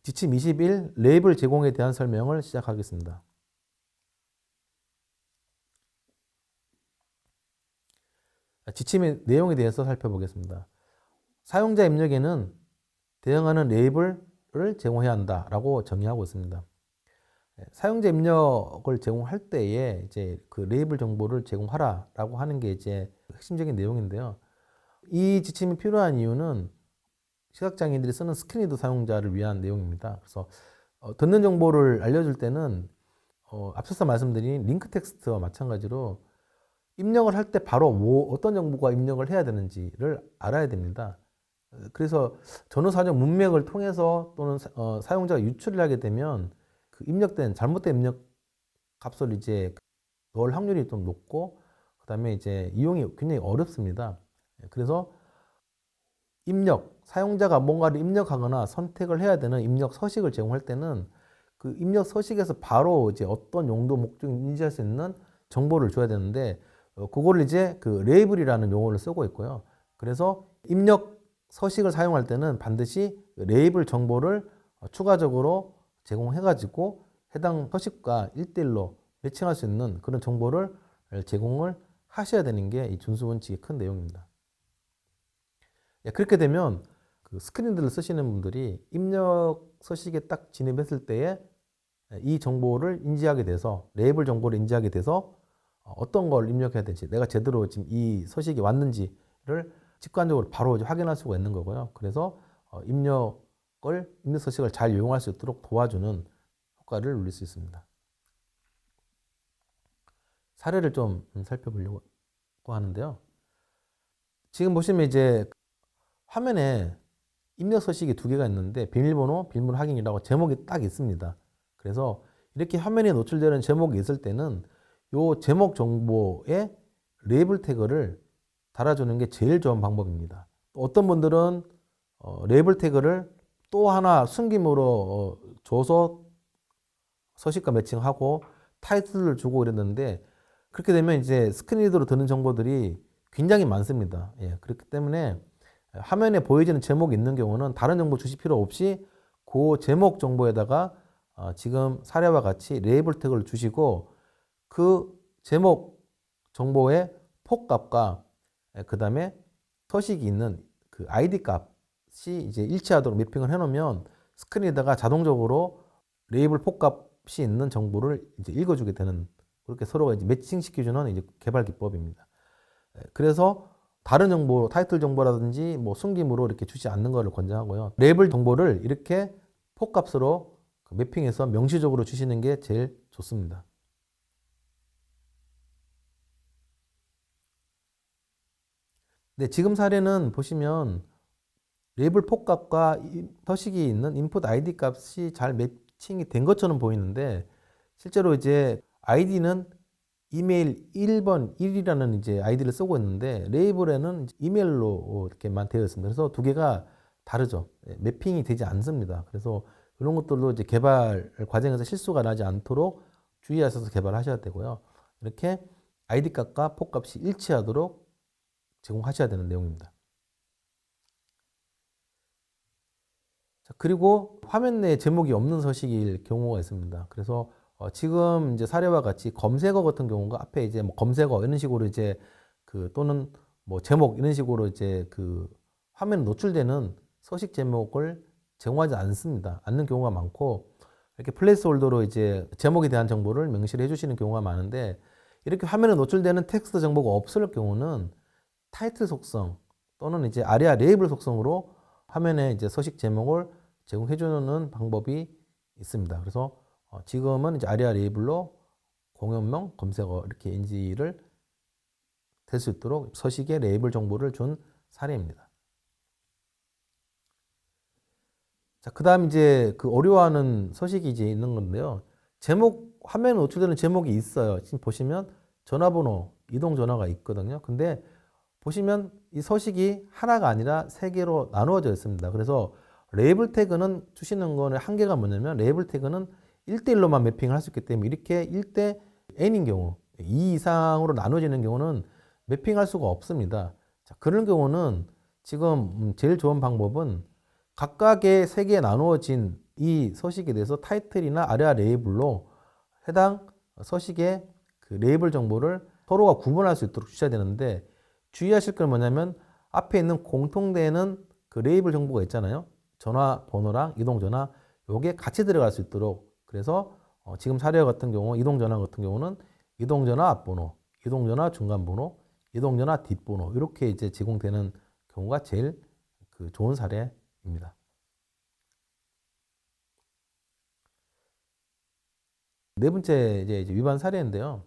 지침 21 레이블 제공에 대한 설명을 시작하겠습니다. 지침의 내용에 대해서 살펴보겠습니다. 사용자 입력에는 대응하는 레이블을 제공해야 한다라고 정의하고 있습니다. 사용자 입력을 제공할 때에 이제 그 레이블 정보를 제공하라라고 하는 게 이제 핵심적인 내용인데요. 이 지침이 필요한 이유는 시각장애인들이 쓰는 스크린리더 사용자를 위한 내용입니다. 그래서 듣는 정보를 알려줄 때는 앞서서 말씀드린 링크 텍스트와 마찬가지로 입력을 할 때 바로 어떤 정보가 입력을 해야 되는지를 알아야 됩니다. 그래서 전후사정 문맥을 통해서 또는 사용자가 유출을 하게 되면 그 입력된 잘못된 입력 값을 이제 넣을 확률이 좀 높고 그다음에 이제 이용이 굉장히 어렵습니다. 그래서 사용자가 뭔가를 입력하거나 선택을 해야 되는 입력 서식을 제공할 때는 그 입력 서식에서 바로 이제 어떤 용도 목적을 인지할 수 있는 정보를 줘야 되는데 그거를 이제 그 레이블이라는 용어를 쓰고 있고요. 그래서 입력 서식을 사용할 때는 반드시 레이블 정보를 추가적으로 제공해가지고 해당 서식과 1대1로 매칭할 수 있는 그런 정보를 제공을 하셔야 되는 게 이 준수원칙의 큰 내용입니다. 그렇게 되면 그 스크린들을 쓰시는 분들이 입력 서식에 딱 진입했을 때에 이 정보를 인지하게 돼서 레이블 정보를 인지하게 돼서 어떤 걸 입력해야 되지 내가 제대로 지금 이 서식이 왔는지를 직관적으로 바로 확인할 수가 있는 거고요. 그래서 입력 서식을 잘 이용할 수 있도록 도와주는 효과를 누릴 수 있습니다. 사례를 좀 살펴보려고 하는데요. 지금 보시면 이제 화면에 입력 서식이 두 개가 있는데 비밀번호 확인이라고 제목이 딱 있습니다. 그래서 이렇게 화면에 노출되는 제목이 있을 때는 이 제목 정보에 레이블 태그를 달아주는 게 제일 좋은 방법입니다. 어떤 분들은 레이블 태그를 또 하나 숨김으로 줘서 서식과 매칭하고 타이틀을 주고 이랬는데 그렇게 되면 이제 스크린리더로 드는 정보들이 굉장히 많습니다. 그렇기 때문에 화면에 보여지는 제목이 있는 경우는 다른 정보 주실 필요 없이 그 제목 정보에다가 지금 사례와 같이 레이블 태그를 주시고 그 제목 정보의 폭값과 그 다음에 서식이 있는 그 ID 값이 이제 일치하도록 매핑을 해놓으면 스크린에다가 자동적으로 레이블 폭값이 있는 정보를 이제 읽어주게 되는 그렇게 서로가 이제 매칭시켜주는 이제 개발 기법입니다. 그래서 다른 정보, 타이틀 정보라든지 뭐 숨김으로 이렇게 주지 않는 것을 권장하고요. 레이블 정보를 이렇게 폭값으로 매핑해서 명시적으로 주시는 게 제일 좋습니다. 네, 지금 사례는 보시면 레이블 폭값과 서식이 있는 인풋 ID 값이 잘 매칭이 된 것처럼 보이는데 실제로 이제 아이디는 이메일 1번 1이라는 이제 아이디를 쓰고 있는데 레이블에는 이메일로 이렇게만 되어 있습니다. 그래서 두 개가 다르죠. 매핑이 되지 않습니다. 그래서 이런 것들도 이제 개발 과정에서 실수가 나지 않도록 주의하셔서 개발하셔야 되고요. 이렇게 아이디 값과 폭값이 일치하도록 제공하셔야 되는 내용입니다. 자, 그리고 화면 내에 제목이 없는 서식일 경우가 있습니다. 그래서 지금 이제 사례와 같이 검색어 같은 경우가 앞에 이제 뭐 검색어 이런 식으로 이제 또는 뭐 제목 이런 식으로 이제 화면에 노출되는 서식 제목을 제공하지 않는 경우가 많고 이렇게 플레이스홀더로 이제 제목에 대한 정보를 명시를 해주시는 경우가 많은데 이렇게 화면에 노출되는 텍스트 정보가 없을 경우는 타이틀 속성 또는 이제 아리아 레이블 속성으로 화면에 이제 서식 제목을 제공해주는 방법이 있습니다. 그래서 지금은 이제 아리아 레이블로 공연명 검색어 이렇게 인지를 될 수 있도록 서식의 레이블 정보를 준 사례입니다. 자, 그 다음 이제 어려워하는 서식이 이제 있는 건데요. 화면에 노출되는 제목이 있어요. 지금 보시면 전화번호, 이동 전화가 있거든요. 근데 보시면 이 서식이 하나가 아니라 세 개로 나누어져 있습니다. 그래서 레이블 태그는 주시는 거는 한계가 뭐냐면 레이블 태그는 1대1로만 매핑을 할 수 있기 때문에 이렇게 1대 n인 경우 2 이상으로 나눠지는 경우는 매핑할 수가 없습니다. 자, 그런 경우는 지금 제일 좋은 방법은 각각의 세 개에 나누어진 이 서식에 대해서 타이틀이나 아래아 레이블로 해당 서식의 그 레이블 정보를 서로가 구분할 수 있도록 주셔야 되는데, 주의하실 건 뭐냐면 앞에 있는 공통되는 그 레이블 정보가 있잖아요. 전화번호랑 이동전화, 요게 같이 들어갈 수 있도록. 그래서 지금 사례 같은 경우 이동전화 같은 경우는 이동전화 앞번호, 이동전화 중간번호, 이동전화 뒷번호 이렇게 이제 제공되는 경우가 제일 그 좋은 사례입니다. 네 번째 이제 위반 사례인데요.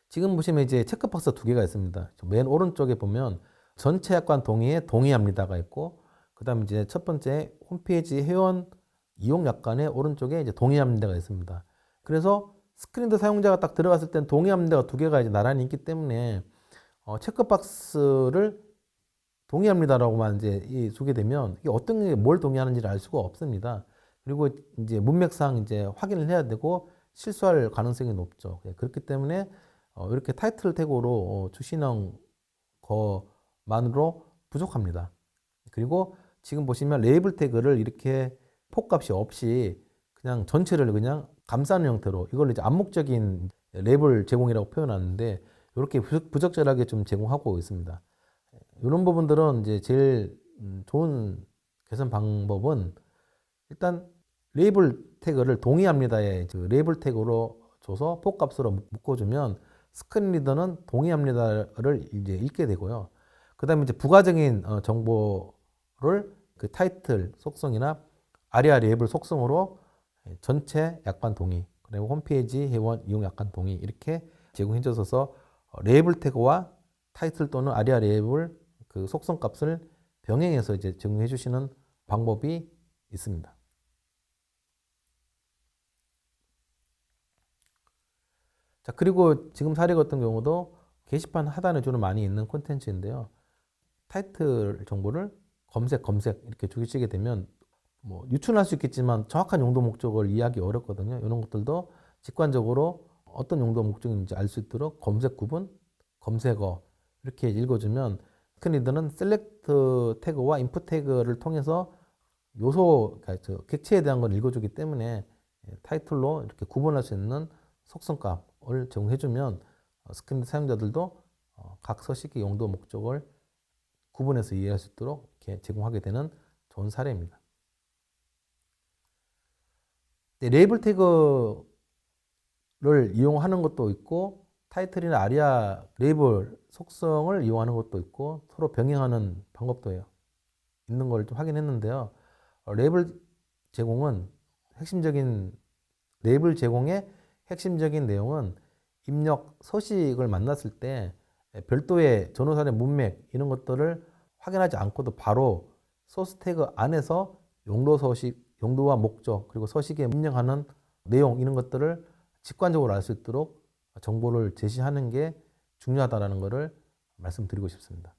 지금 보시면 이제 체크박스 두 개가 있습니다. 맨 오른쪽에 보면 전체 약관 동의에 동의합니다가 있고, 그다음 이제 첫 번째 홈페이지 회원 이용 약관의 오른쪽에 이제 동의합니다가 있습니다. 그래서 스크린도 사용자가 딱 들어갔을 땐 동의합니다가 두 개가 이제 나란히 있기 때문에 체크박스를 동의합니다라고만 이제 두게 되면 이게 어떤 게 뭘 동의하는지를 알 수가 없습니다. 그리고 이제 문맥상 이제 확인을 해야 되고 실수할 가능성이 높죠. 그렇기 때문에 이렇게 타이틀 태그로 주시는 것만으로 부족합니다. 그리고 지금 보시면 레이블 태그를 이렇게 폭값이 없이 그냥 전체를 그냥 감싸는 형태로 이걸 이제 암묵적인 레이블 제공이라고 표현하는데, 이렇게 부적절하게 좀 제공하고 있습니다. 이런 부분들은 이제 제일 좋은 개선 방법은 일단 레이블 태그를 동의합니다에 레이블 태그로 줘서 폭값으로 묶어주면 스크린 리더는 동의합니다를 이제 읽게 되고요. 그 다음에 이제 부가적인 정보를 그 타이틀 속성이나 아리아 레이블 속성으로 전체 약관 동의, 그리고 홈페이지 회원 이용 약관 동의 이렇게 제공해 줘서 레이블 태그와 타이틀 또는 아리아 레이블 그 속성 값을 병행해서 이제 제공해 주시는 방법이 있습니다. 자, 그리고 지금 사례 같은 경우도 게시판 하단에 주로 많이 있는 콘텐츠인데요. 타이틀 정보를 검색 이렇게 주시게 되면 뭐 유출할 수 있겠지만 정확한 용도 목적을 이해하기 어렵거든요. 이런 것들도 직관적으로 어떤 용도 목적인지 알 수 있도록 검색 구분, 검색어 이렇게 읽어주면 스크린리더는 셀렉트 태그와 인풋 태그를 통해서 요소, 그러니까 객체에 대한 걸 읽어주기 때문에 타이틀로 이렇게 구분할 수 있는 속성값을 제공해주면 스크린 사용자들도 각 서식의 용도 목적을 구분해서 이해할 수 있도록 이렇게 제공하게 되는 좋은 사례입니다. 레이블 태그를 이용하는 것도 있고 타이틀이나 아리아 레이블 속성을 이용하는 것도 있고 서로 병행하는 방법도 있는 걸 좀 확인했는데요. 레이블 제공은 레이블 제공의 핵심적인 내용은 입력 서식을 만났을 때 별도의 전후산의 문맥 이런 것들을 확인하지 않고도 바로 소스 태그 안에서 용도 서식, 용도와 목적, 그리고 서식에 입력하는 내용 이런 것들을 직관적으로 알 수 있도록 정보를 제시하는 게 중요하다는 것을 말씀드리고 싶습니다.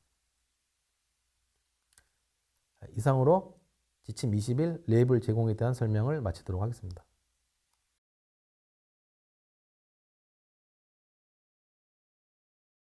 이상으로 지침 20일 레이블 제공에 대한 설명을 마치도록 하겠습니다.